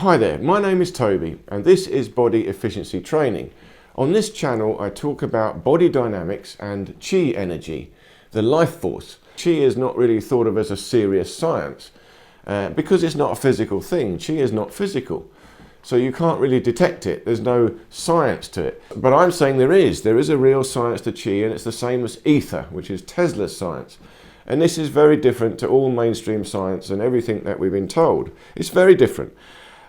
Hi there, my name is Toby and this is Body Efficiency Training. On this channel I talk about body dynamics and Qi energy, the life force. Qi is not really thought of as a serious science because it's not a physical thing. Qi is not physical, so you can't really detect it. There's no science to it. But I'm saying there is a real science to Qi, and it's the same as Aether, which is Tesla's science. And this is very different to all mainstream science and everything that we've been told. It's very different.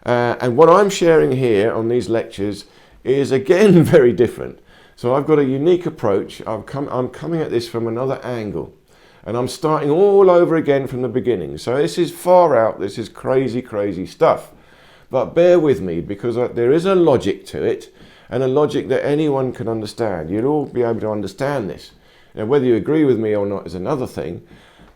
And what I'm sharing here on these lectures is again very different. So I've got a unique approach. I'm coming at this from another angle. And I'm starting all over again from the beginning. So this is far out. This is crazy, crazy stuff. But bear with me, because there is a logic to it, and a logic that anyone can understand. You'll all be able to understand this. Now, whether you agree with me or not is another thing.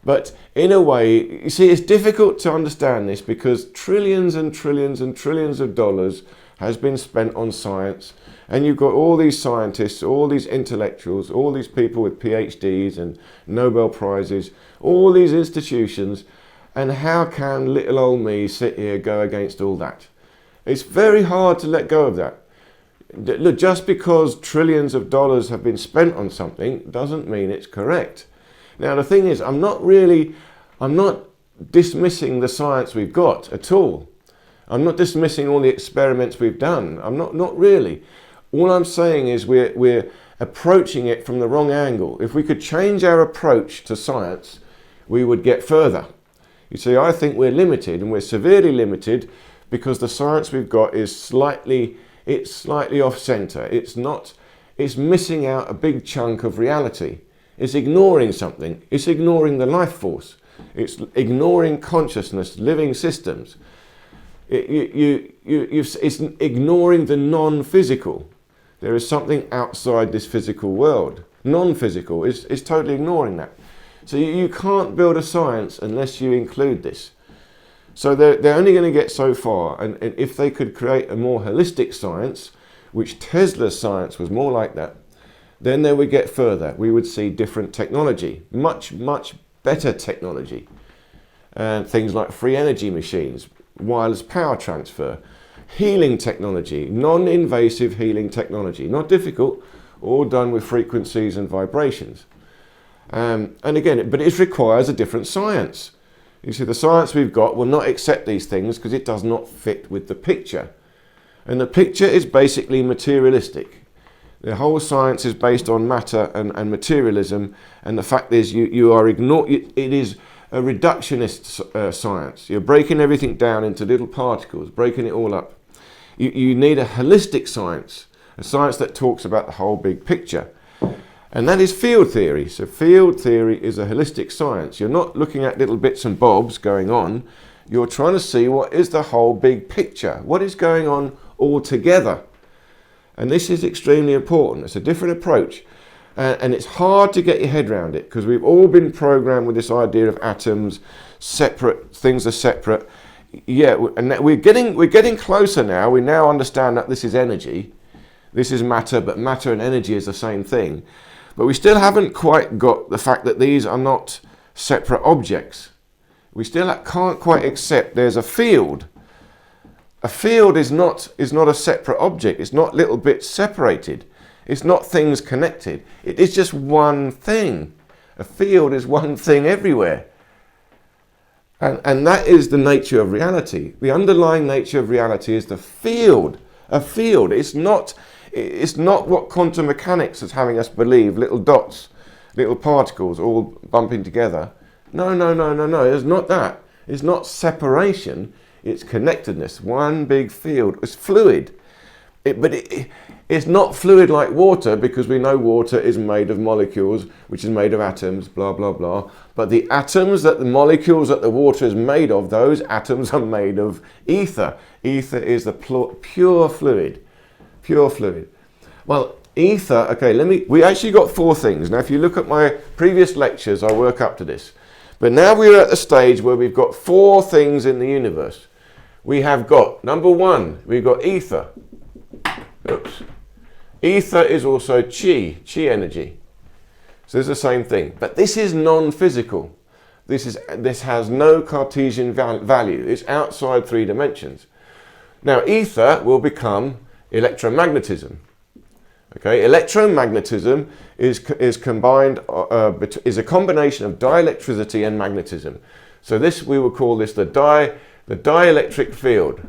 But in a way, you see, it's difficult to understand this because trillions and trillions and trillions of dollars has been spent on science. And you've got all these scientists, all these intellectuals, all these people with PhDs and Nobel Prizes, all these institutions. And how can little old me sit here go against all that? It's very hard to let go of that. Look, just because trillions of dollars have been spent on something doesn't mean it's correct. Now the thing is, I'm not dismissing the science we've got at all. I'm not dismissing all the experiments we've done. I'm not really. All I'm saying is we're approaching it from the wrong angle. If we could change our approach to science, we would get further. You see, I think we're limited, and we're severely limited because the science we've got is slightly off center. It's missing out a big chunk of reality. It's ignoring something. It's ignoring the life force. It's ignoring consciousness, living systems. It's ignoring the non-physical. There is something outside this physical world. Non-physical is totally ignoring that. So you can't build a science unless you include this. So they're only going to get so far, and if they could create a more holistic science, which Tesla's science was more like that, then they would get further. We would see different technology, much, much better technology. Things like free energy machines, wireless power transfer, healing technology, non-invasive healing technology, not difficult, all done with frequencies and vibrations. And again, but it requires a different science. You see, the science we've got will not accept these things because it does not fit with the picture. And the picture is basically materialistic. The whole science is based on matter and materialism, and the fact is you are ignoring it. Is a reductionist science. You're breaking everything down into little particles, breaking it all up. You need a holistic science, a science that talks about the whole big picture. And that is field theory. So field theory is a holistic science. You're not looking at little bits and bobs going on. You're trying to see what is the whole big picture. What is going on all together? And this is extremely important. It's a different approach. And it's hard to get your head around it because we've all been programmed with this idea of atoms, separate, things are separate. Yeah, and we're getting closer now. We now understand that this is energy. This is matter, but matter and energy is the same thing. But we still haven't quite got the fact that these are not separate objects. We still can't quite accept there's a field. A field is not a separate object. It's not little bits separated. It's not things connected. It is just one thing. A field is one thing everywhere. And that is the nature of reality. The underlying nature of reality is the field. A field. It's not what quantum mechanics is having us believe, little dots, little particles all bumping together. No. It's not that. It's not separation. It's connectedness. One big field. It's fluid. It's not fluid like water, because we know water is made of molecules, which is made of atoms, blah, blah, blah. But the atoms, the molecules that the water is made of, those atoms are made of ether. Ether is the pure fluid. Pure fluid. Well, ether, okay, we actually got four things. Now, if you look at my previous lectures, I work up to this. But now we're at the stage where we've got four things in the universe. We have got, number one, we've got ether. Oops. Ether is also Qi energy. So it's the same thing. But this is non-physical. This has no Cartesian value. It's outside 3 dimensions. Now ether will become electromagnetism. Okay, electromagnetism is combined is a combination of dielectricity and magnetism. So this, we will call this the dielectric field.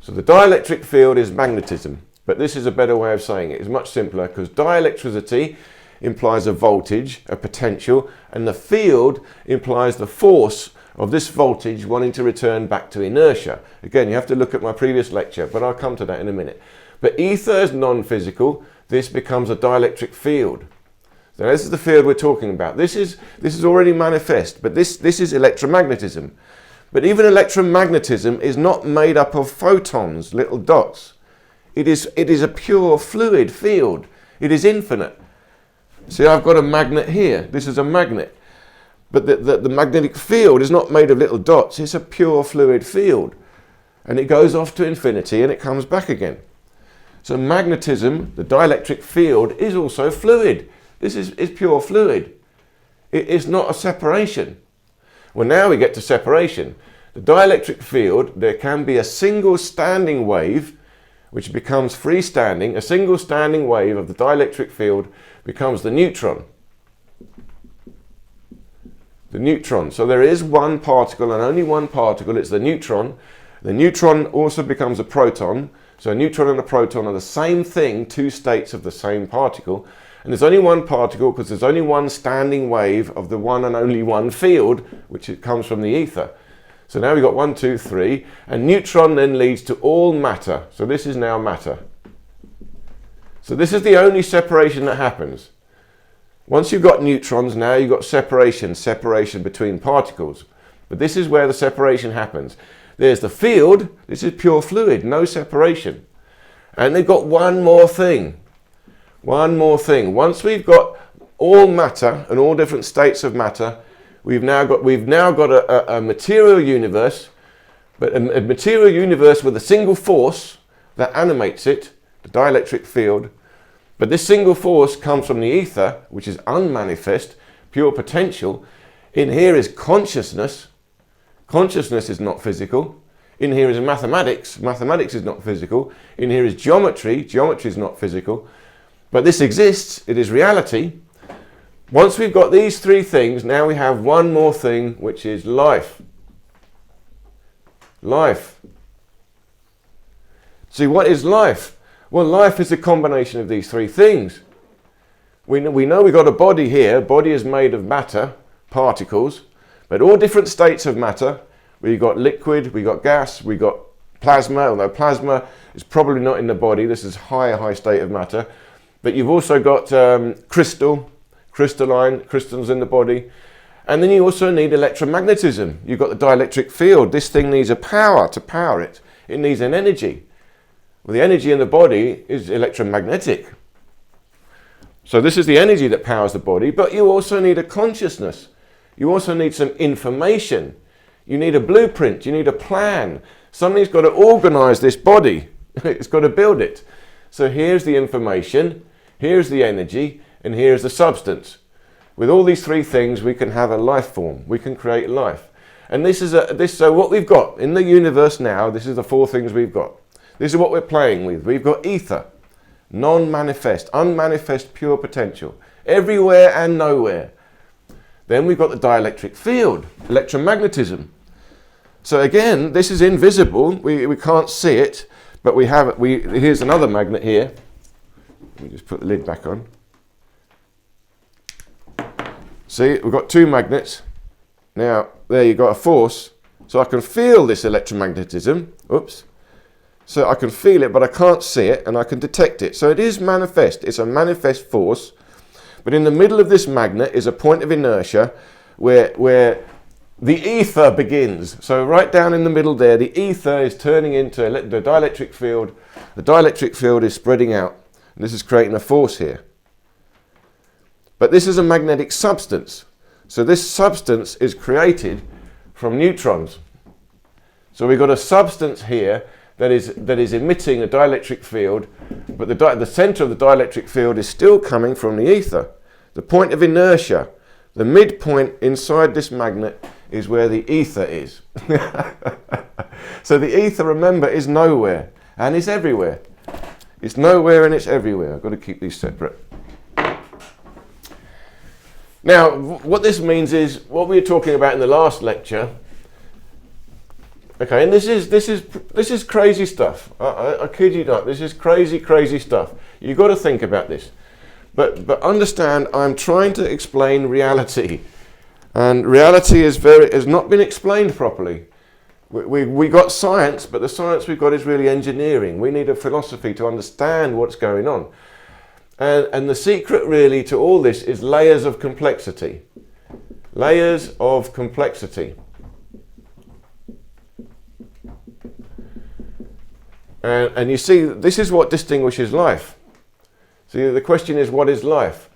So the dielectric field is magnetism, but this is a better way of saying it. It's much simpler because dielectricity implies a voltage, a potential, and the field implies the force of this voltage wanting to return back to inertia. Again, you have to look at my previous lecture, but I'll come to that in a minute. But ether is non-physical. This becomes a dielectric field. So this is the field we're talking about. This is already manifest, but this is electromagnetism. But even electromagnetism is not made up of photons, little dots. It is a pure fluid field. It is infinite. See, I've got a magnet here. This is a magnet. But the magnetic field is not made of little dots. It's a pure fluid field. And it goes off to infinity and it comes back again. So magnetism, the dielectric field, is also fluid. This is pure fluid. It is not a separation. Well, now we get to separation. The dielectric field, there can be a single standing wave which becomes freestanding. A single standing wave of the dielectric field becomes the neutron. The neutron. So there is one particle and only one particle. It's the neutron. The neutron also becomes a proton. So a neutron and a proton are the same thing, two states of the same particle. And there's only one particle because there's only one standing wave of the one and only one field, which it comes from the ether. So now we've got 1, 2, 3, and neutron then leads to all matter. So this is now matter. So this is the only separation that happens. Once you've got neutrons, now you've got separation between particles. But this is where the separation happens. There's the field, this is pure fluid, no separation. And they've got one more thing. One more thing. Once we've got all matter and all different states of matter, we've now got a material universe, but a material universe with a single force that animates it, the dielectric field. But this single force comes from the ether, which is unmanifest, pure potential. In here is consciousness. Consciousness is not physical. In here is mathematics. Mathematics is not physical. In here is geometry. Geometry is not physical. But this exists, it is reality. Once we've got these three things, now we have one more thing, which is life. Life. See, what is life? Well, life is a combination of these three things. We know we've got a body here. Body is made of matter, particles, but all different states of matter. We've got liquid, we've got gas, we've got plasma, although plasma is probably not in the body. This is high state of matter. But you've also got crystals in the body. And then you also need electromagnetism. You've got the dielectric field. This thing needs a power to power it. It needs an energy. Well, the energy in the body is electromagnetic. So this is the energy that powers the body, but you also need a consciousness. You also need some information. You need a blueprint. You need a plan. Somebody's got to organize this body. It's got to build it. So here's the information, here's the energy, and here's the substance. With all these three things, we can have a life form. We can create life. And so what we've got in the universe now, this is the four things we've got. This is what we're playing with. We've got ether, non-manifest, unmanifest pure potential, everywhere and nowhere. Then we've got the dielectric field, electromagnetism. So again, this is invisible. We can't see it, but here's another magnet here. Let me just put the lid back on. See, we've got two magnets. Now, there you've got a force. So I can feel this electromagnetism. Oops. So I can feel it, but I can't see it, and I can detect it. So it is manifest. It's a manifest force. But in the middle of this magnet is a point of inertia where the ether begins. So right down in the middle there, the ether is turning into the dielectric field. The dielectric field is spreading out. And this is creating a force here. But this is a magnetic substance. So this substance is created from neutrons. So we've got a substance here that is emitting a dielectric field, but the center of the dielectric field is still coming from the ether. The point of inertia, the midpoint inside this magnet, is where the ether is. So the ether, remember, is nowhere and it's everywhere. It's nowhere and it's everywhere. I've got to keep these separate. Now, what this means is what we were talking about in the last lecture. Okay, and this is crazy stuff. I kid you not. This is crazy stuff. You've got to think about this. But understand, I'm trying to explain reality, and reality has not been explained properly. We got science, but the science we've got is really engineering. We need a philosophy to understand what's going on. And the secret really to all this is layers of complexity. Layers of complexity. And you see, this is what distinguishes life. See, the question is, what is life?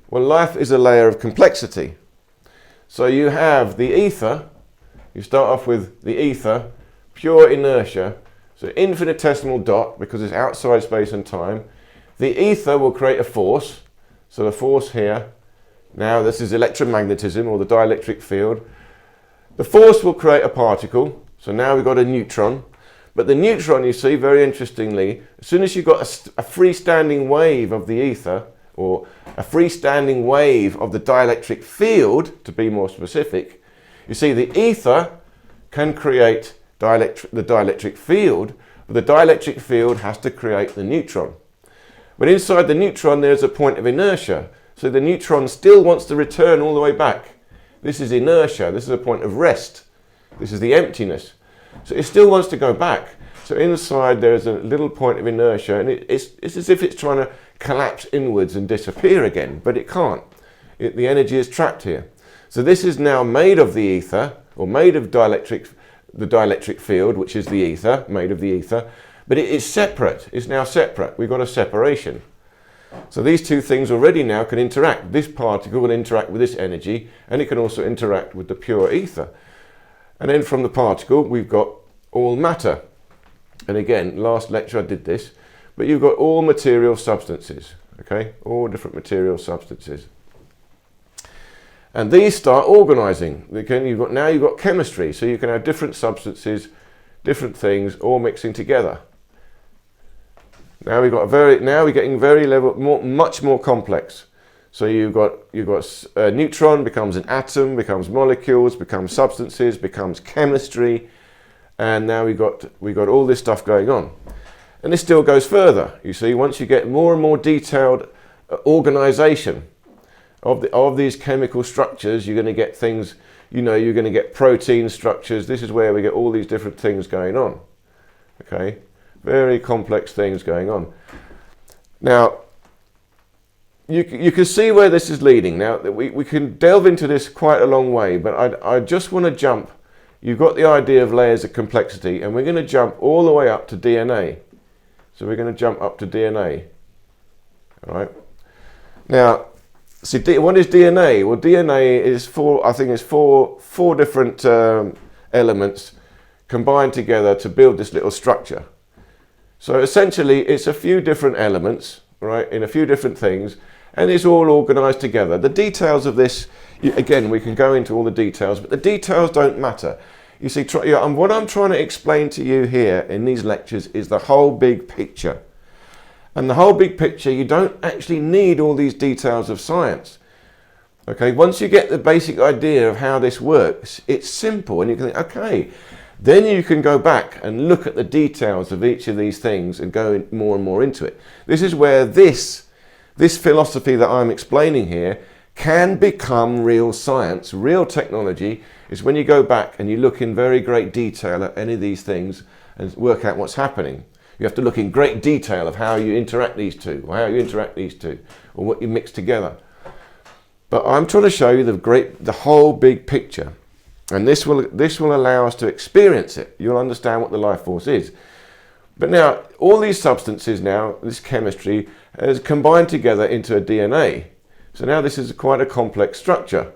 Well, life is a layer of complexity. So you have the ether. You start off with the ether, pure inertia, so infinitesimal dot, because it's outside space and time. The ether will create a force, so the force here, now this is electromagnetism or the dielectric field. The force will create a particle, so now we've got a neutron. But the neutron, you see, very interestingly, as soon as you've got a freestanding wave of the ether, or a freestanding wave of the dielectric field, to be more specific, you see the ether can create the dielectric field, but the dielectric field has to create the neutron. But inside the neutron there's a point of inertia, so the neutron still wants to return all the way back. This is inertia, this is a point of rest, this is the emptiness. So it still wants to go back. So inside there's a little point of inertia, and it's as if it's trying to collapse inwards and disappear again, but it can't. The energy is trapped here. So this is now made of the ether, or made of the dielectric field, which is the ether, made of the ether, but it is separate. It's now separate. We've got a separation. So these two things already now can interact. This particle will interact with this energy, and it can also interact with the pure ether. And then from the particle, we've got all matter. And again, last lecture I did this, but you've got all material substances, okay? All different material substances. And these start organizing. Now you've got chemistry, so you can have different substances, different things, all mixing together. Now we're getting much more complex. So you've got a neutron becomes an atom, becomes molecules, becomes substances, becomes chemistry, and now we got all this stuff going on. And this still goes further. You see, once you get more and more detailed organization of these chemical structures, you're going to get things. You're going to get protein structures. This is where we get all these different things going on. Okay, very complex things going on. Now, you can see where this is leading. Now, we can delve into this quite a long way, but I just want to jump. You've got the idea of layers of complexity, and we're going to jump all the way up to DNA. So we're going to jump up to DNA. All right. Now, see, what is DNA? Well, DNA is four different elements combined together to build this little structure. So essentially, it's a few different elements, right, in a few different things, and it's all organized together. The details of this, again, we can go into all the details, but the details don't matter. You see, and what I'm trying to explain to you here in these lectures is the whole big picture. And the whole big picture, you don't actually need all these details of science. Okay, once you get the basic idea of how this works, it's simple, and you can think, okay, then you can go back and look at the details of each of these things and go more and more into it. This is where this philosophy that I'm explaining here can become real science. Real technology is when you go back and you look in very great detail at any of these things and work out what's happening. You have to look in great detail of how you interact these two, or or what you mix together. But I'm trying to show you the whole big picture, and this will allow us to experience it. You'll understand what the life force is. But now, all these substances now, this chemistry, is combined together into a DNA. So now this is quite a complex structure.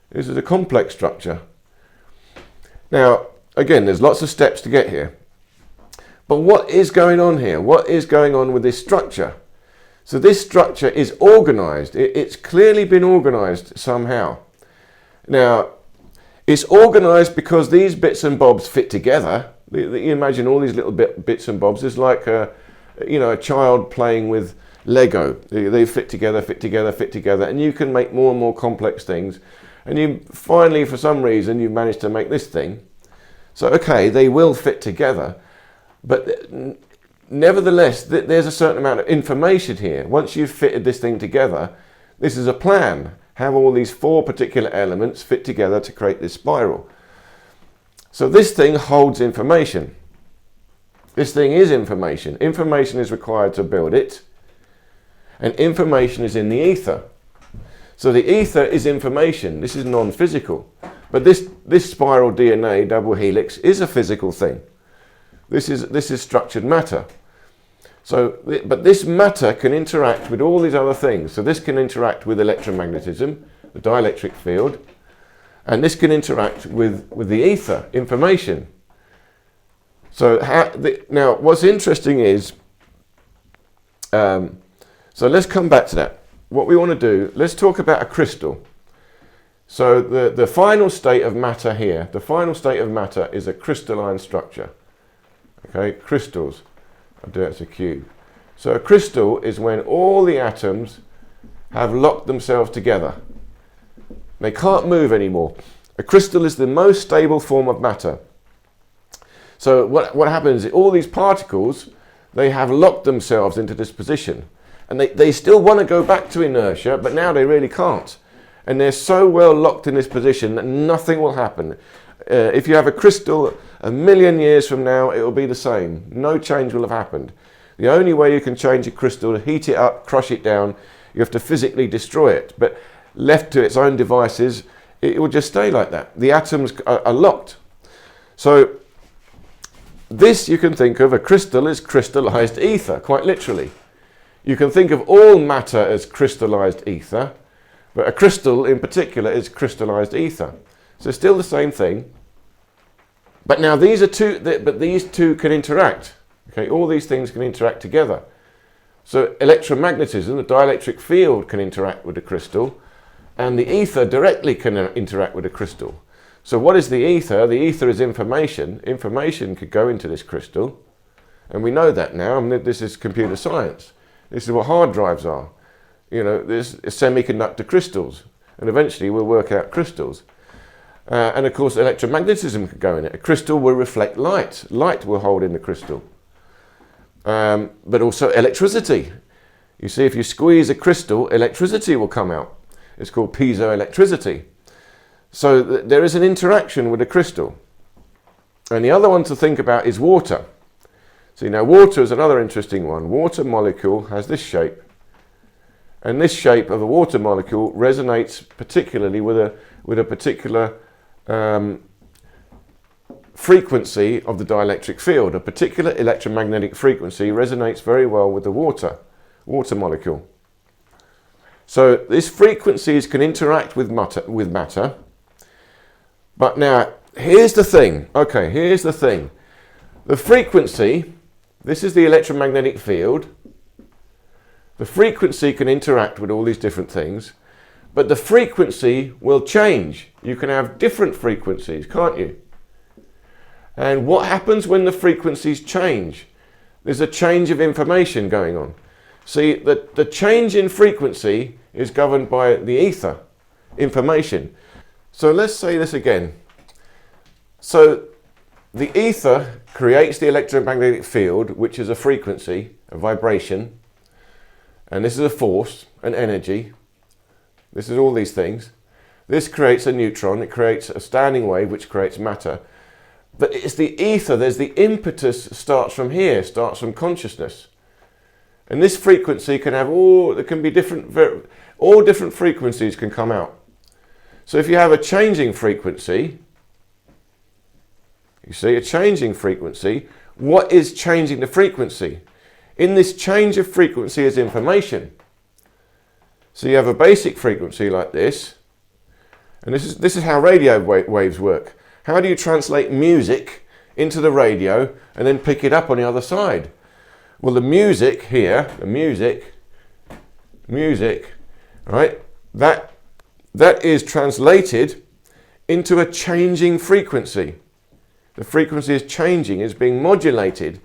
This is a complex structure. Now, again, there's lots of steps to get here. But what is going on here? What is going on with this structure? So this structure is organized. It's clearly been organized somehow. Now, It's organized because these bits and bobs fit together. You imagine all these little bits and bobs. It's like a child playing with Lego. They fit together, fit together, fit together, and you can make more and more complex things. And you finally, for some reason, you managed to make this thing. So, okay, they will fit together, but nevertheless, there's a certain amount of information here. Once you've fitted this thing together, this is a plan. Have all these 4 particular elements fit together to create this spiral. So this thing holds information. This thing is information. Information is required to build it, and information is in the ether. So the ether is information. This is non-physical. But this spiral DNA double helix is a physical thing. This is structured matter. So, but this matter can interact with all these other things. So this can interact with electromagnetism, the dielectric field, and this can interact with the ether, information. So now what's interesting is, so let's come back to that. What we want to do, let's talk about a crystal. So the final state of matter here, the final state of matter is a crystalline structure. Okay, crystals. I'll do it as a cube. So a crystal is when all the atoms have locked themselves together. They can't move anymore. A crystal is the most stable form of matter. So what happens is all these particles, they have locked themselves into this position. And they still want to go back to inertia, but now they really can't. And they're so well locked in this position that nothing will happen. If you have a crystal 1,000,000 years from now, it will be the same. No change will have happened. The only way you can change a crystal is heat it up, crush it down. You have to physically destroy it. But left to its own devices, it will just stay like that. The atoms are locked. So this you can think of, a crystal is crystallized ether, quite literally. You can think of all matter as crystallized ether, but a crystal in particular is crystallized ether. So still the same thing. But now these two can interact. Okay, all these things can interact together. So electromagnetism, the dielectric field, can interact with the crystal, and the ether directly can interact with the crystal. So what is the ether? The ether is information. Information could go into this crystal, and we know that now. I mean, this is computer science. This is what hard drives are. You know, there's semiconductor crystals, and eventually we'll work out crystals. And of course, electromagnetism could go in it. A crystal will reflect light. Light will hold in the crystal. But also electricity. You see, if you squeeze a crystal, electricity will come out. It's called piezoelectricity. So there is an interaction with a crystal. And the other one to think about is water. See, now water is another interesting one. Water molecule has this shape. And this shape of a water molecule resonates particularly with a particular frequency of the dielectric field. A particular electromagnetic frequency resonates very well with the water molecule. So these frequencies can interact with matter. But now, here's the thing. Okay, here's the thing. The frequency, this is the electromagnetic field. The frequency can interact with all these different things, but the frequency will change. You can have different frequencies, can't you? And what happens when the frequencies change? There's a change of information going on. See, the change in frequency is governed by the ether, information. So let's say this again. So the ether creates the electromagnetic field, which is a frequency, a vibration. And this is a force, an energy. This is all these things. This creates a neutron. It creates a standing wave, which creates matter. But it's the ether. There's the impetus starts from here, starts from consciousness. And this frequency can have all different frequencies can come out. So if you have a changing frequency, you see a changing frequency, what is changing the frequency? In this change of frequency is information. So you have a basic frequency like this, and this is how radio waves work. How do you translate music into the radio and then pick it up on the other side? Well, the music here, the music, right? That is translated into a changing frequency. The frequency is changing, is being modulated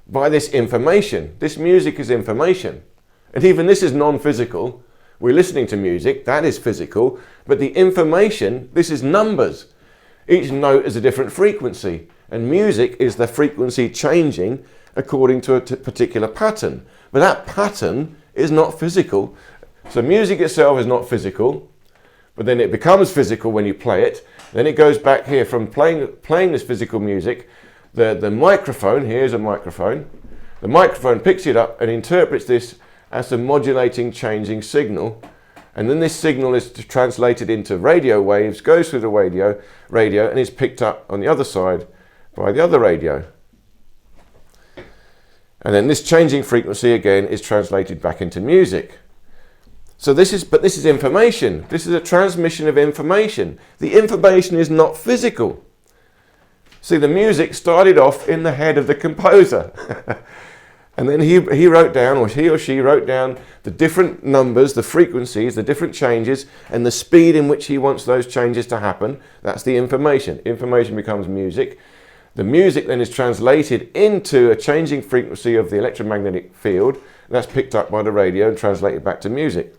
by this information. This music is information. And even this is non-physical. We're listening to music, that is physical, but the information, this is numbers. Each note is a different frequency, and music is the frequency changing according to a particular pattern. But that pattern is not physical. So music itself is not physical, but then it becomes physical when you play it. Then it goes back here from playing this physical music. The microphone, here's a microphone. The microphone picks it up and interprets this as a modulating, changing signal. And then this signal is translated into radio waves, goes through the radio, and is picked up on the other side by the other radio. And then this changing frequency again is translated back into music. So this is information. This is a transmission of information. The information is not physical. See, the music started off in the head of the composer. And then he wrote down, or he or she wrote down the different numbers, the frequencies, the different changes, and the speed in which he wants those changes to happen. That's the information. Information becomes music. The music then is translated into a changing frequency of the electromagnetic field. And that's picked up by the radio and translated back to music.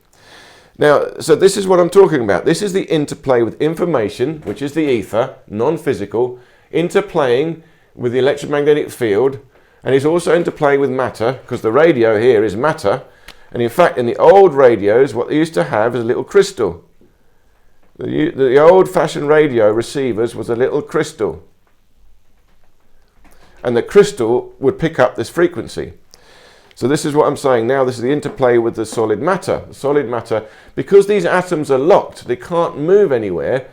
Now, so this is what I'm talking about. This is the interplay with information, which is the ether, non-physical, interplaying with the electromagnetic field. And it's also interplaying with matter, because the radio here is matter. And in fact, in the old radios, what they used to have is a little crystal. The old-fashioned radio receivers was a little crystal. And the crystal would pick up this frequency. So this is what I'm saying now. This is the interplay with the solid matter. The solid matter, because these atoms are locked, they can't move anywhere.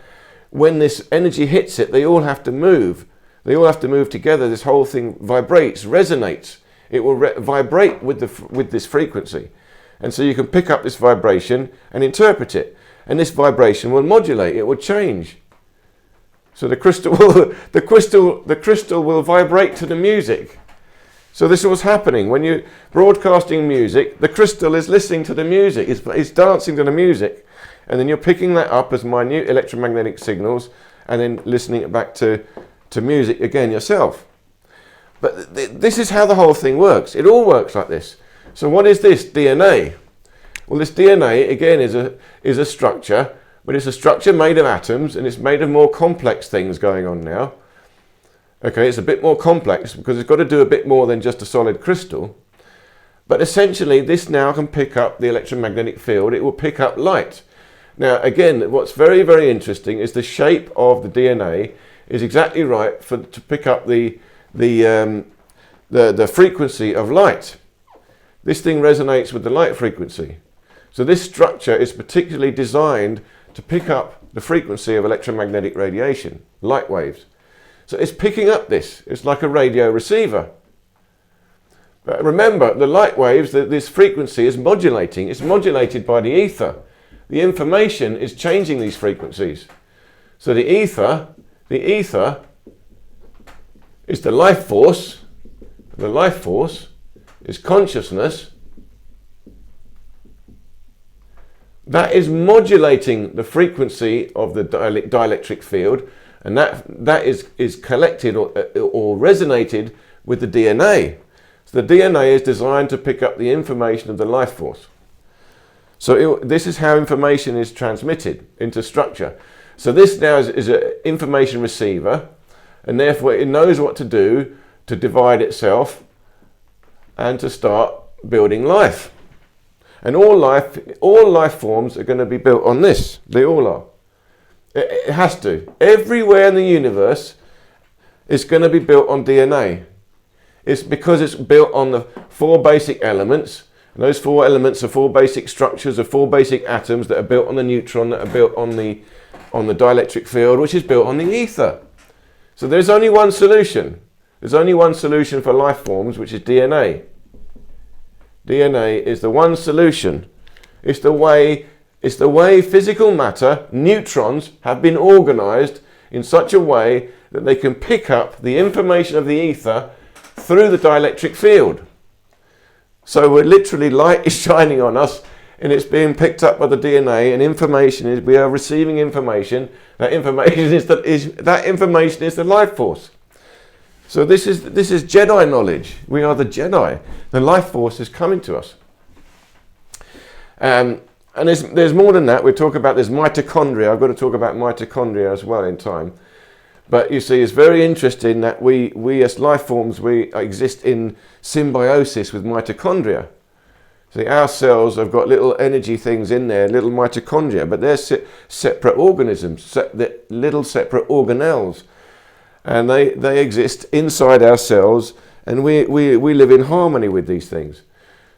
When this energy hits it, they all have to move. They all have to move together. This whole thing vibrates, resonates. It will vibrate with this frequency. And so you can pick up this vibration and interpret it. And this vibration will modulate. It will change. So the crystal will vibrate to the music. So this is what's happening. When you're broadcasting music, the crystal is listening to the music. It's dancing to the music. And then you're picking that up as minute electromagnetic signals and then listening it back to music again yourself. But this is how the whole thing works. It all works like this. So what is this DNA? Well, this DNA again is a structure, but it's a structure made of atoms, and it's made of more complex things going on now. Okay, it's a bit more complex because it's got to do a bit more than just a solid crystal. But essentially this now can pick up the electromagnetic field. It will pick up light. Now again, what's very, very interesting is the shape of the DNA is exactly right to pick up the frequency of light. This thing resonates with the light frequency. So this structure is particularly designed to pick up the frequency of electromagnetic radiation, light waves. So it's picking up this. It's like a radio receiver. But remember, the light waves, this frequency is modulating. It's modulated by the ether. The information is changing these frequencies. So the ether is the life force. The life force is consciousness. That is modulating the frequency of the dielectric field, and that is collected or resonated with the DNA. So the DNA is designed to pick up the information of the life force. So this is how information is transmitted into structure. So this now is an information receiver, and therefore it knows what to do to divide itself and to start building life. And all life forms are going to be built on this. They all are. It has to. Everywhere in the universe is going to be built on DNA. It's because it's built on the 4 basic elements. And those 4 elements are 4 basic structures of 4 basic atoms that are built on the neutron, that are built on the dielectric field, which is built on the ether. So there's only one solution. There's only one solution for life forms, which is DNA. DNA is the one solution. It's the way physical matter, neutrons, have been organized in such a way that they can pick up the information of the ether through the dielectric field. So we're literally, light is shining on us, and it's being picked up by the DNA, and information is, we are receiving information. That information is the life force. So this is Jedi knowledge. We are the Jedi. The life force is coming to us. And there's more than that. We talk about there's mitochondria. I've got to talk about mitochondria as well in time. But you see, it's very interesting that we as life forms, we exist in symbiosis with mitochondria. See, our cells have got little energy things in there, little mitochondria, but they're separate organisms, little separate organelles. And they exist inside our cells, and we live in harmony with these things.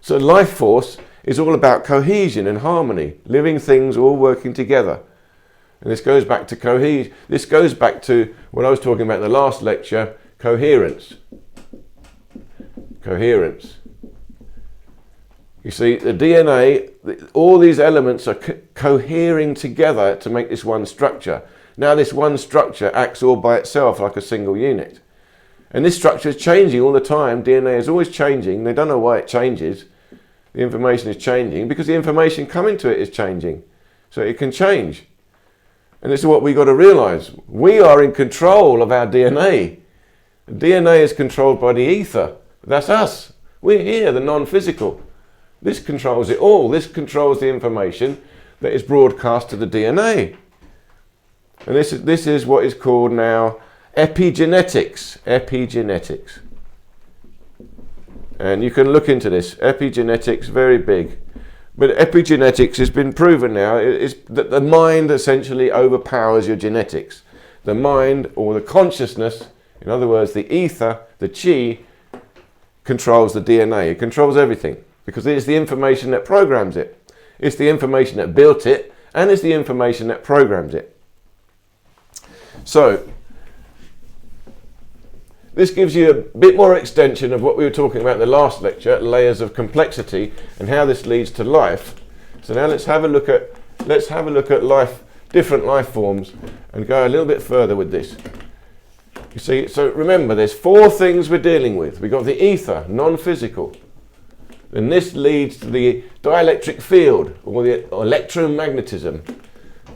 So life force is all about cohesion and harmony, living things all working together. And this goes back to cohesion. This goes back to what I was talking about in the last lecture, coherence. Coherence. You see, the DNA, all these elements are cohering together to make this one structure. Now this one structure acts all by itself like a single unit. And this structure is changing all the time. DNA is always changing. They don't know why it changes. The information is changing because the information coming to it is changing. So it can change. And this is what we've got to realize. We are in control of our DNA. The DNA is controlled by the ether. That's us. We're here, the non-physical. This controls it all. This controls the information that is broadcast to the DNA. And this is what is called now epigenetics. Epigenetics. And you can look into this. Epigenetics, very big. But epigenetics has been proven now is that the mind essentially overpowers your genetics. The mind, or the consciousness, in other words, the ether, the Qi, controls the DNA. It controls everything because it is the information that programs it. It's the information that built it, and it's the information that programs it. So, this gives you a bit more extension of what we were talking about in the last lecture, layers of complexity, and how this leads to life. So now let's have a look at life, different life forms, and go a little bit further with this. You see, so remember, there's four things we're dealing with. We've got the ether, non-physical. Then this leads to the dielectric field, or the electromagnetism.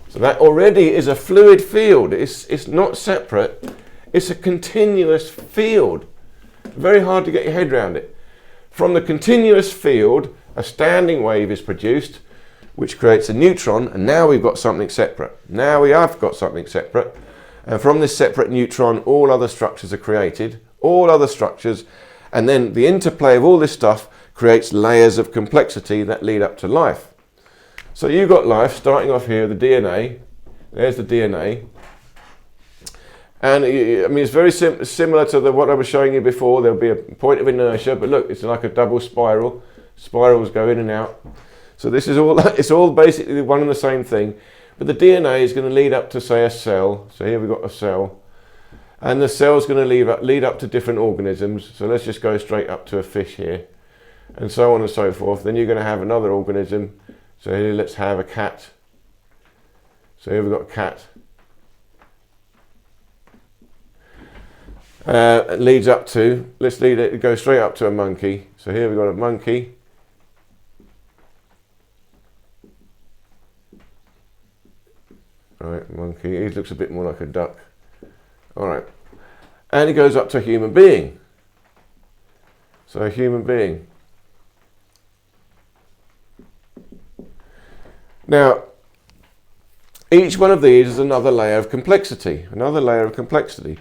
So that already is a fluid field. It's not separate. It's a continuous field. Very hard to get your head around it. From the continuous field, a standing wave is produced, which creates a neutron, and now we've got something separate. Now we have got something separate. And from this separate neutron, all other structures are created. All other structures. And then the interplay of all this stuff creates layers of complexity that lead up to life. So you've got life starting off here, the DNA. There's the DNA. And I mean, it's very similar to what I was showing you before. There'll be a point of inertia, but look, it's like a double spiral. Spirals go in and out. So this is all, it's all basically one and the same thing. But the DNA is going to lead up to, say, a cell. So here we've got a cell. And the cell's going to lead up to different organisms. So let's just go straight up to a fish here. And so on and so forth. Then you're going to have another organism. So here let's have a cat. So here we've got a cat. It leads up to, go straight up to a monkey. So here we've got a monkey. Right, monkey. He looks a bit more like a duck. All right. And it goes up to a human being. So a human being. Now, each one of these is another layer of complexity. Another layer of complexity.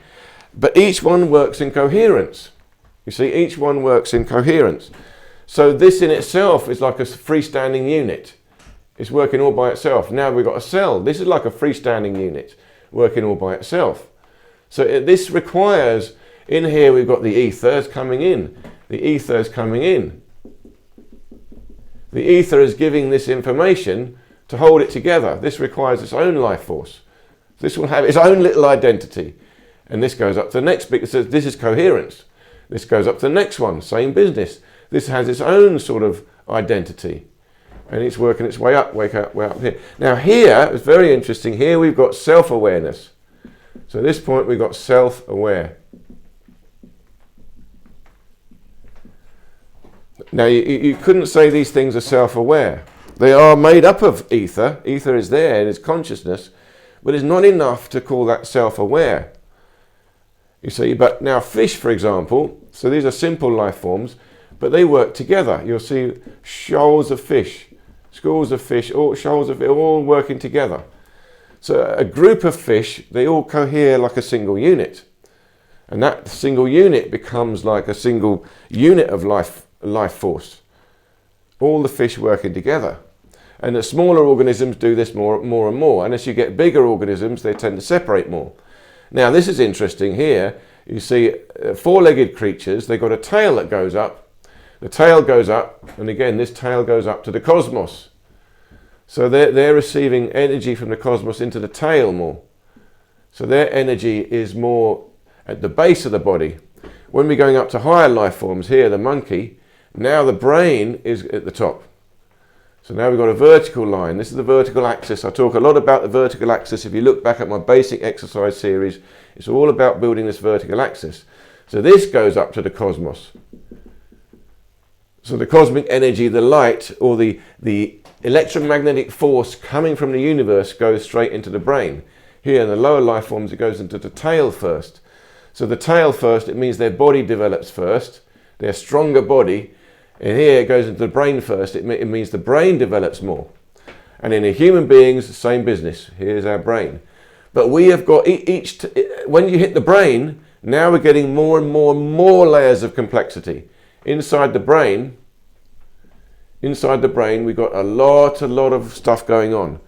But each one works in coherence. You see, each one works in coherence. So this in itself is like a freestanding unit. It's working all by itself. Now we've got a cell. This is like a freestanding unit working all by itself. So this requires, in here we've got the ethers coming in. The ether is coming in. The ether is giving this information to hold it together. This requires its own life force. This will have its own little identity. And this goes up to the next bit. It says this is coherence. This goes up to the next one, same business. This has its own sort of identity. And it's working its way up, way up here. Now here, it's very interesting, here we've got self-awareness. So at this point we've got self-aware. Now you couldn't say these things are self-aware. They are made up of ether. Ether is there and it's consciousness, but it's not enough to call that self-aware. You see, but now fish, for example, so these are simple life forms, but they work together. You'll see shoals of fish, schools of fish, shoals of fish, all working together. So a group of fish, they all cohere like a single unit. And that single unit becomes like a single unit of life force. All the fish working together. And the smaller organisms do this more and more. And as you get bigger organisms, they tend to separate more. Now this is interesting here. You see four-legged creatures, they've got a tail that goes up. The tail goes up, and again this tail goes up to the cosmos. So they're receiving energy from the cosmos into the tail more. So their energy is more at the base of the body. When we're going up to higher life forms, here the monkey, now the brain is at the top. So now we've got a vertical line. This is the vertical axis. I talk a lot about the vertical axis. If you look back at my basic exercise series, it's all about building this vertical axis. So this goes up to the cosmos. So the cosmic energy, the light, or the electromagnetic force coming from the universe goes straight into the brain. Here in the lower life forms, it goes into the tail first. So the tail first, it means their body develops first, their stronger body. And here it goes into the brain first, it means the brain develops more. And in the human beings, the same business. Here's our brain. But we have got when you hit the brain, now we're getting more and more layers of complexity. Inside the brain, we've got a lot of stuff going on.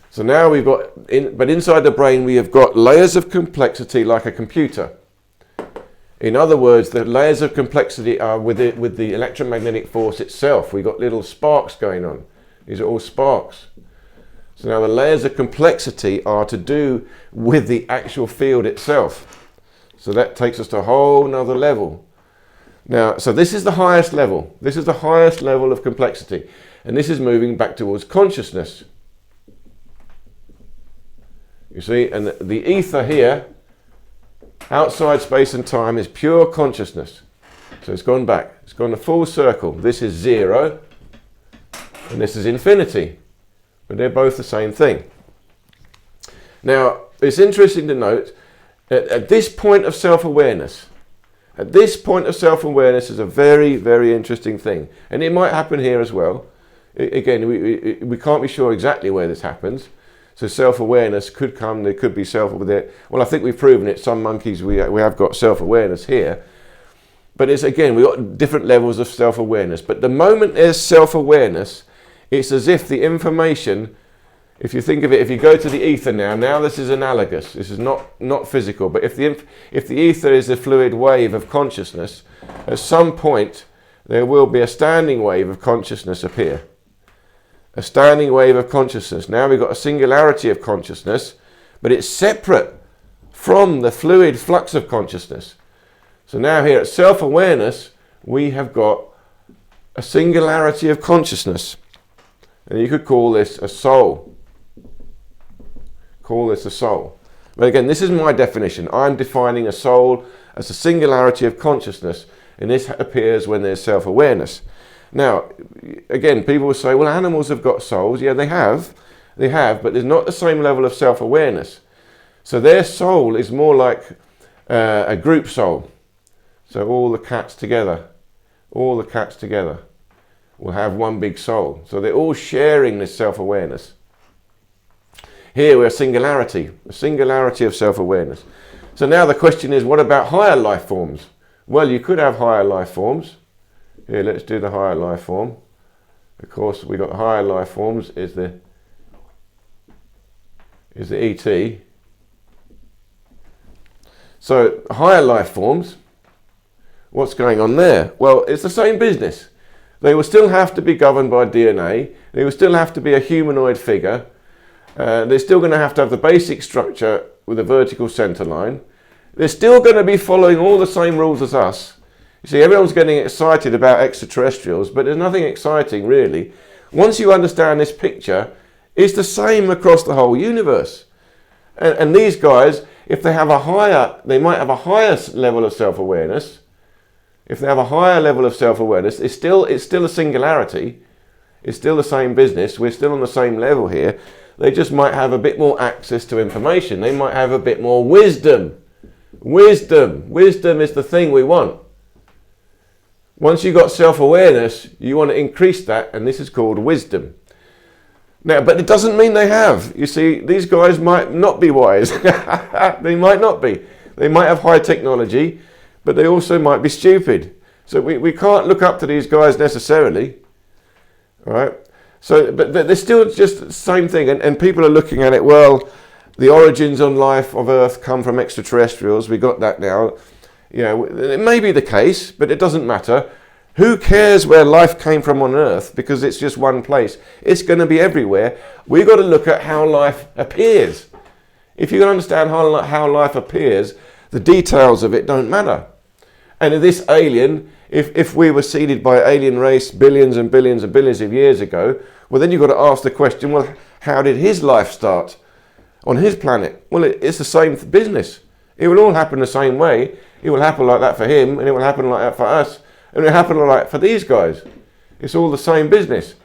So now we've got, but inside the brain we have got layers of complexity like a computer. In other words, the layers of complexity are with the electromagnetic force itself. We've got little sparks going on. These are all sparks. So now the layers of complexity are to do with the actual field itself. So that takes us to a whole nother level. Now, so this is the highest level. This is the highest level of complexity. And this is moving back towards consciousness. You see, and the ether here, outside space and time, is pure consciousness. So it's gone back. It's gone a full circle. This is zero, and this is infinity. But they're both the same thing. Now, it's interesting to note that at this point of self-awareness, is a very, very interesting thing. And it might happen here as well. Again, we can't be sure exactly where this happens. So self-awareness could come, there could be self-awareness. Well, I think we've proven it. Some monkeys, we have got self-awareness here. But it's, again, we've got different levels of self-awareness. But the moment there's self-awareness, it's as if the information, if you think of it, if you go to the ether now this is analogous. This is not physical. But if the ether is a fluid wave of consciousness, at some point there will be a standing wave of consciousness appear. A standing wave of consciousness. Now we've got a singularity of consciousness, but it's separate from the fluid flux of consciousness. So now here at self-awareness, we have got a singularity of consciousness. And you could call this a soul. Call this a soul. But again, this is my definition. I'm defining a soul as a singularity of consciousness, and this appears when there's self-awareness. Now, again, people will say, well, animals have got souls. Yeah, they have, but there's not the same level of self-awareness. So their soul is more like a group soul. So all the cats together will have one big soul. So they're all sharing this self-awareness. Here we're a singularity of self-awareness. So now the question is, what about higher life forms? Well, you could have higher life forms. Here, let's do the higher life form. Of course, we got higher life forms is the ET. So higher life forms, what's going on there? Well, it's the same business. They will still have to be governed by DNA. They will still have to be a humanoid figure. They're still going to have the basic structure with a vertical center line. They're still going to be following all the same rules as us. You see, everyone's getting excited about extraterrestrials, but there's nothing exciting really. Once you understand this picture, it's the same across the whole universe. And these guys, if they have they might have a higher level of self-awareness. If they have a higher level of self-awareness, it's still a singularity. It's still the same business. We're still on the same level here. They just might have a bit more access to information. They might have a bit more wisdom. Wisdom is the thing we want. Once you've got self-awareness, you want to increase that, and this is called wisdom. Now, but it doesn't mean they have. You see, these guys might not be wise. They might not be. They might have high technology, but they also might be stupid. So we can't look up to these guys necessarily. All right? So, but they're still just the same thing. And people are looking at it, well, the origins on life of Earth come from extraterrestrials. We got that now. You know, it may be the case, but it doesn't matter. Who cares where life came from on Earth, because it's just one place? It's going to be everywhere. We've got to look at how life appears. If you can understand how life appears, the details of it don't matter. And if this alien, if we were seeded by alien race billions and billions and billions of years ago, well, then you've got to ask the question, well, how did his life start on his planet? Well, it's the same business. It will all happen the same way. It will happen like that for him, and it will happen like that for us. And it happened like for these guys. It's all the same business.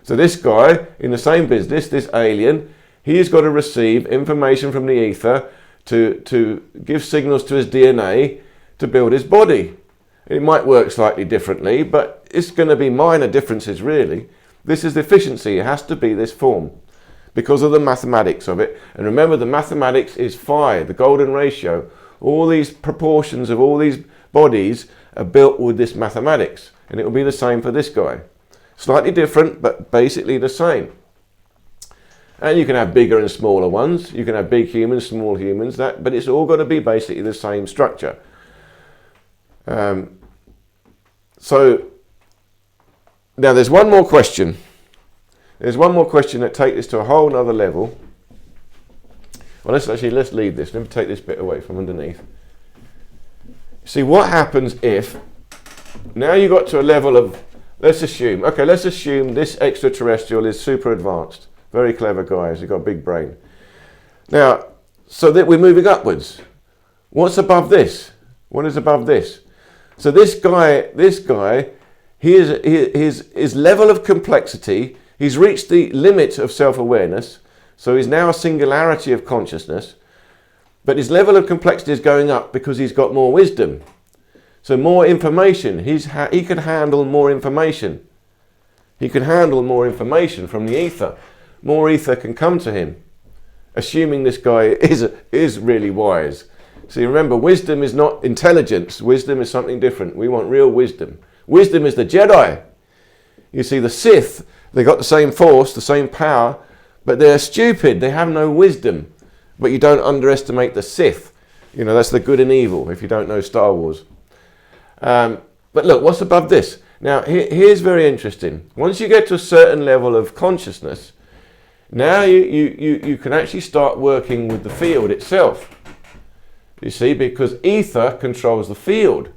So this guy in the same business, this alien, he's got to receive information from the ether to give signals to his DNA to build his body. It might work slightly differently, but it's going to be minor differences really. This is the efficiency. It has to be this form because of the mathematics of it. And remember, the mathematics is phi, the golden ratio. All these proportions of all these bodies are built with this mathematics, and it will be the same for this guy. Slightly different, but basically the same. And you can have bigger and smaller ones. You can have big humans, small humans, but it's all got to be basically the same structure. So now there's one more question. There's one more question that takes this to a whole other level. Well, let's leave this. Let me take this bit away from underneath. See, what happens if now you got to a level of, let's assume this extraterrestrial is super advanced, very clever guys, he's got a big brain. Now, so that we're moving upwards. What's above this? What is above this? So this guy, his level of complexity, he's reached the limit of self-awareness, so he's now a singularity of consciousness. But his level of complexity is going up because he's got more wisdom. So more information. He can handle more information. He can handle more information from the ether. More ether can come to him. Assuming this guy is really wise. See, remember, wisdom is not intelligence. Wisdom is something different. We want real wisdom. Wisdom is the Jedi. You see, the Sith, they got the same force, the same power, but they're stupid. They have no wisdom. But you don't underestimate the Sith. You know, that's the good and evil, if you don't know Star Wars. But look, what's above this? Now, here's very interesting. Once you get to a certain level of consciousness, now you can actually start working with the field itself. You see, because ether controls the field.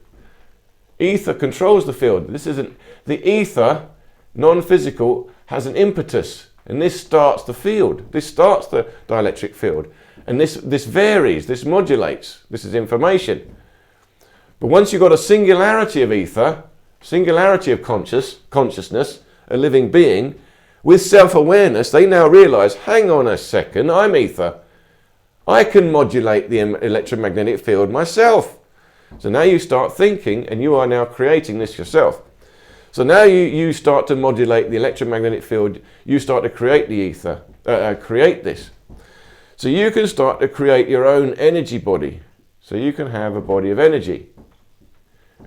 Ether controls the field. This isn't, the ether, non-physical, has an impetus. And this starts the field. This starts the dielectric field. And this varies, this modulates. This is information. But once you've got a singularity of ether, singularity of consciousness, a living being, with self-awareness, they now realize, hang on a second, I'm ether. I can modulate the electromagnetic field myself. So now you start thinking, and you are now creating this yourself. So now you start to modulate the electromagnetic field, you start to create the ether, create this. So you can start to create your own energy body. So you can have a body of energy.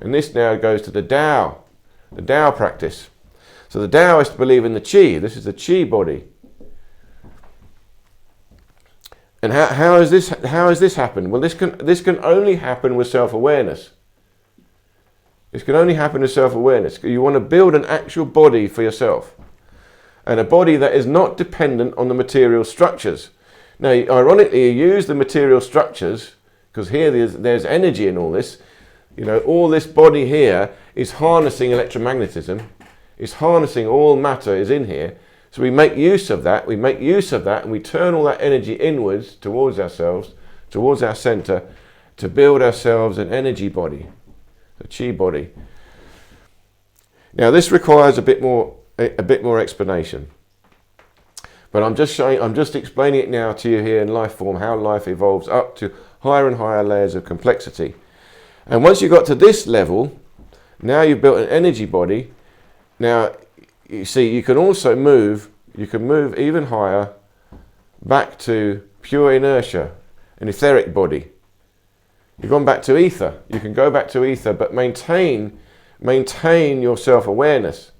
And this now goes to the Tao practice. So the Taoists believe in the Qi. This is the Qi body. And how has this happened? Well, this can only happen with self-awareness. This can only happen with self-awareness. You want to build an actual body for yourself. And a body that is not dependent on the material structures. Now, ironically, you use the material structures, because here there's energy in all this. You know, all this body here is harnessing electromagnetism. It's harnessing all matter is in here. So we make use of that. We make use of that, and we turn all that energy inwards towards ourselves, towards our center, to build ourselves an energy body, a Qi body. Now, this requires a bit more a bit more explanation. But I'm just explaining it now to you here in life form, how life evolves up to higher and higher layers of complexity. And once you got to this level, now you've built an energy body. Now, you see, you can also move, even higher back to pure inertia, an etheric body. You've gone back to ether. You can go back to ether, but maintain your self-awareness.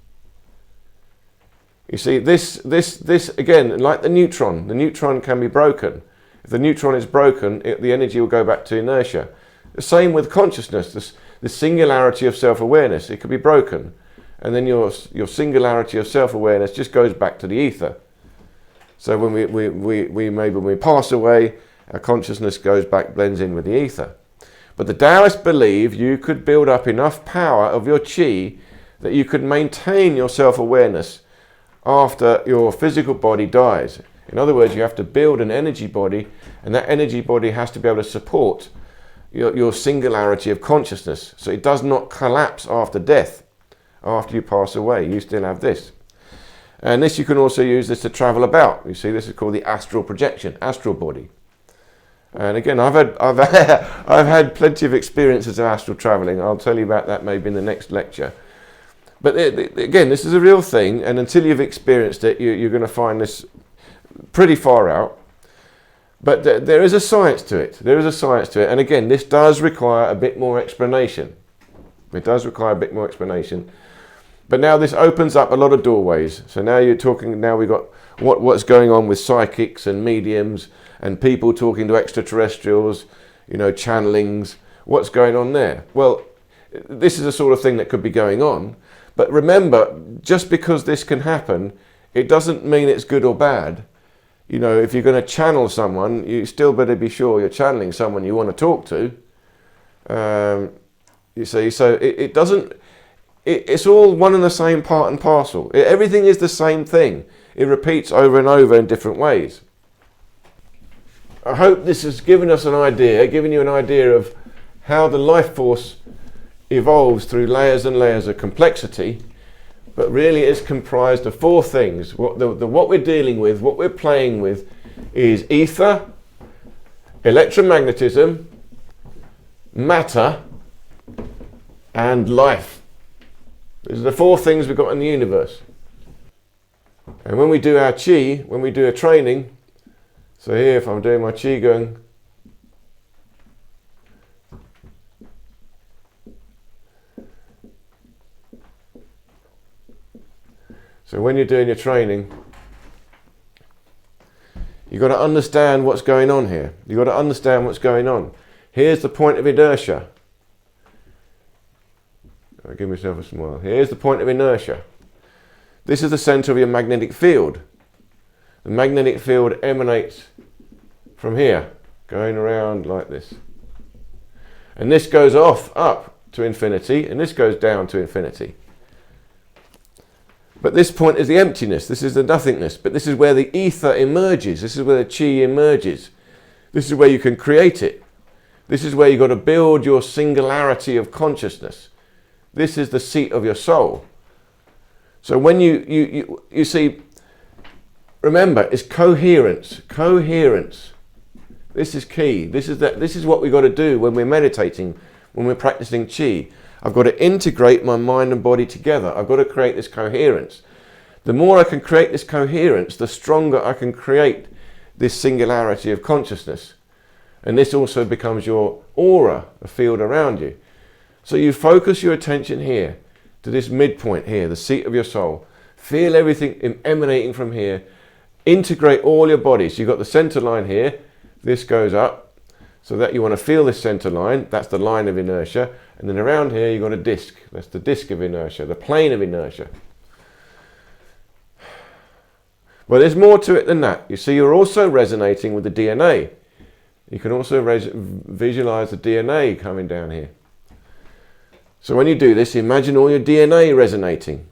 You see, this again, like the neutron can be broken. If the neutron is broken, the energy will go back to inertia. The same with consciousness, the singularity of self-awareness. It could be broken, and then your singularity of self-awareness just goes back to the ether. So when we pass away, our consciousness goes back, blends in with the ether. But the Taoists believe you could build up enough power of your Qi that you could maintain your self-awareness after your physical body dies. In other words, you have to build an energy body, and that energy body has to be able to support your singularity of consciousness, so it does not collapse after death. After you pass away, you still have this. And this, you can also use this to travel about. You see, this is called the astral projection, astral body. And again, I've had plenty of experiences of astral traveling. I'll tell you about that maybe in the next lecture. But again, this is a real thing, and until you've experienced it, you're going to find this pretty far out. But there is a science to it. There is a science to it. And again, this does require a bit more explanation. It does require a bit more explanation. But now this opens up a lot of doorways. So now you're talking, now we've got what's going on with psychics and mediums and people talking to extraterrestrials, channelings. What's going on there? Well, this is the sort of thing that could be going on. But remember, just because this can happen, it doesn't mean it's good or bad. If you're going to channel someone, you still better be sure you're channeling someone you want to talk to. You see, so it doesn't, it's all one and the same part and parcel. Everything is the same thing. It repeats over and over in different ways. I hope this has given you an idea of how the life force evolves through layers and layers of complexity, but really it's comprised of four things. What we're dealing with, what we're playing with, is ether, electromagnetism, matter, and life. These are the four things we've got in the universe. And when we do our Qi, when we do a training, so here if I'm doing my Qi Gong, so when you're doing your training, you've got to understand what's going on here. You've got to understand what's going on. Here's the point of inertia. I'll give myself a smile. Here's the point of inertia. This is the center of your magnetic field. The magnetic field emanates from here, going around like this. And this goes up to infinity, and this goes down to infinity. But this point is the emptiness. This is the nothingness. But this is where the ether emerges. This is where the Qi emerges. This is where you can create it. This is where you've got to build your singularity of consciousness. This is the seat of your soul. So when you see, remember, it's coherence. Coherence. This is key. This is what we've got to do when we're meditating, when we're practicing Qi. I've got to integrate my mind and body together. I've got to create this coherence. The more I can create this coherence, the stronger I can create this singularity of consciousness. And this also becomes your aura, a field around you. So you focus your attention here, to this midpoint here, the seat of your soul. Feel everything emanating from here. Integrate all your bodies. You've got the center line here. This goes up. So that you want to feel this center line. That's the line of inertia. And then around here you've got a disc. That's the disc of inertia, the plane of inertia. Well, there's more to it than that. You see, you're also resonating with the DNA. You can also visualize the DNA coming down here. So when you do this, imagine all your DNA resonating.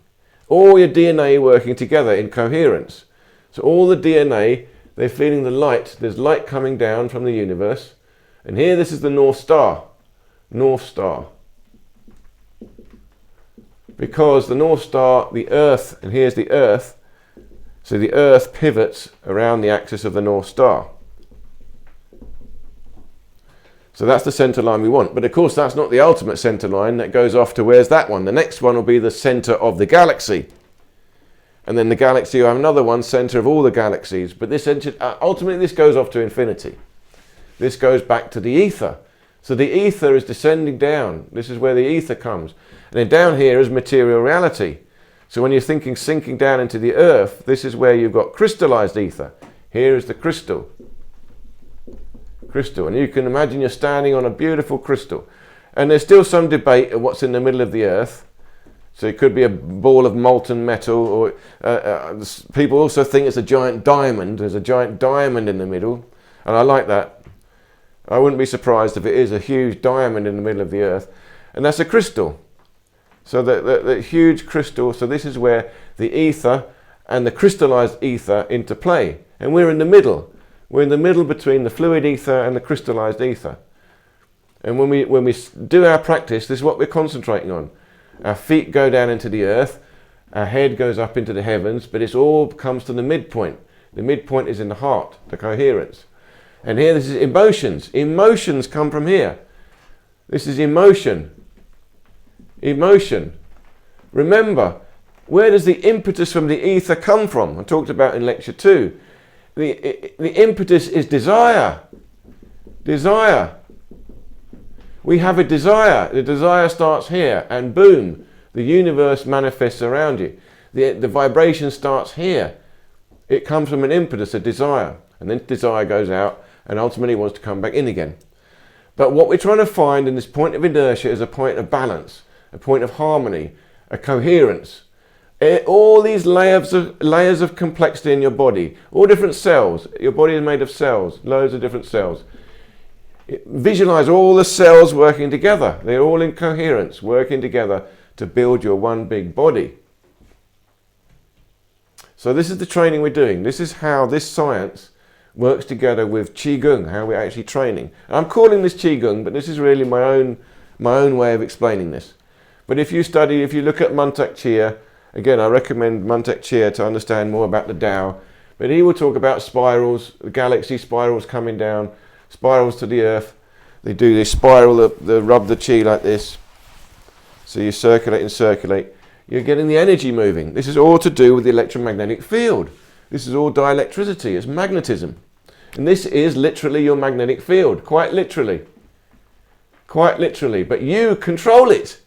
All your DNA working together in coherence. So all the DNA, they're feeling the light. There's light coming down from the universe. And here, this is the North Star. North Star. because the North Star, the Earth, and here's the Earth, so the Earth pivots around the axis of the North Star. So that's the centre line we want. But of course that's not the ultimate centre line. That goes off to, where's that one? The next one will be the centre of the galaxy. And then the galaxy will have another one, centre of all the galaxies. But this ultimately this goes off to infinity. This goes back to the ether. So the ether is descending down. This is where the ether comes. And then down here is material reality. So when you're thinking sinking down into the earth, this is where you've got crystallized ether. Here is the crystal. And you can imagine you're standing on a beautiful crystal. And there's still some debate of what's in the middle of the earth. So it could be a ball of molten metal, or people also think it's a giant diamond. There's a giant diamond in the middle, and I like that. I wouldn't be surprised if it is a huge diamond in the middle of the earth, and that's a crystal. So the huge crystal, so this is where the ether and the crystallized ether interplay, and we're in the middle. We're in the middle between the fluid ether and the crystallized ether. And when we do our practice, this is what we're concentrating on. Our feet go down into the earth, our head goes up into the heavens, but it all comes to the midpoint. The midpoint is in the heart, the coherence. And here this is emotions. Emotions come from here. This is emotion. Emotion. Remember, where does the impetus from the ether come from? I talked about in lecture 2. The impetus is desire. Desire. We have a desire. The desire starts here, and boom, the universe manifests around you. The vibration starts here. It comes from an impetus, a desire, and then desire goes out and ultimately wants to come back in again. But what we're trying to find in this point of inertia is a point of balance, a point of harmony, a coherence. All these layers of complexity in your body, all different cells. Your body is made of cells, loads of different cells. Visualize all the cells working together. They're all in coherence, working together to build your one big body. So this is the training we're doing. This is how this science works together with Qi Gong, how we're actually training. And I'm calling this Qi Gong, but this is really my own way of explaining this. But if you look at Mantak Chia, again, I recommend Mantak Chia to understand more about the Tao. But he will talk about spirals, the galaxy spirals coming down, spirals to the earth. They do this spiral, they rub the chi like this. So you circulate and circulate. You're getting the energy moving. This is all to do with the electromagnetic field. This is all dielectricity, it's magnetism. And this is literally your magnetic field, quite literally. Quite literally, but you control it.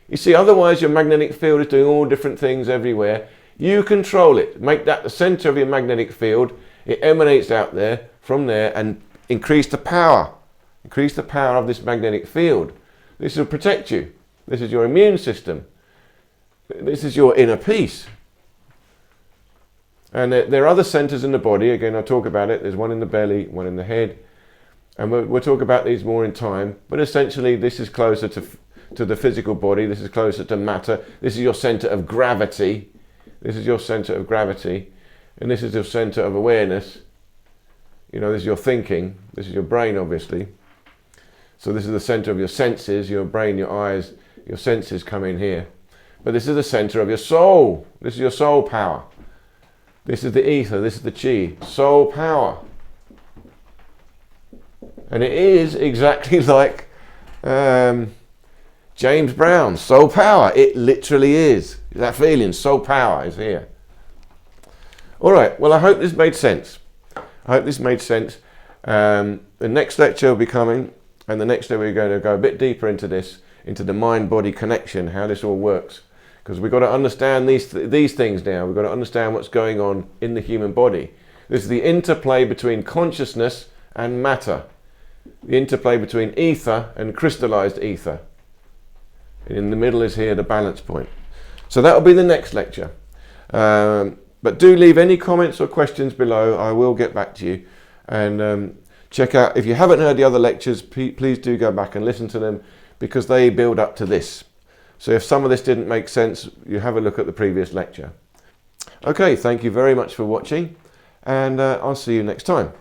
You see, otherwise your magnetic field is doing all different things everywhere. You control it. Make that the center of your magnetic field. It emanates out there, from there, and increase the power. Increase the power of this magnetic field. This will protect you. This is your immune system. This is your inner peace. And there are other centers in the body. Again, I'll talk about it. There's one in the belly, one in the head. And we'll talk about these more in time. But essentially, this is closer to the physical body. This is closer to matter. This is your center of gravity. This is your center of gravity. And this is your center of awareness. You know, this is your thinking. This is your brain, obviously. So this is the center of your senses, your brain, your eyes, your senses come in here. But this is the center of your soul. This is your soul power. This is the ether, this is the chi, soul power. And it is exactly like James Brown's soul power. It literally is. That feeling, soul power is here. All right, well, I hope this made sense. I hope this made sense. The next lecture will be coming, and the next day we're going to go a bit deeper into this, into the mind-body connection, how this all works. Because we've got to understand these things now. We've got to understand what's going on in the human body. This is the interplay between consciousness and matter. The interplay between ether and crystallized ether. And in the middle is here the balance point. So that will be the next lecture. But do leave any comments or questions below. I will get back to you. And check out, if you haven't heard the other lectures, please do go back and listen to them, because they build up to this. So if some of this didn't make sense, you have a look at the previous lecture. Okay, thank you very much for watching, and I'll see you next time.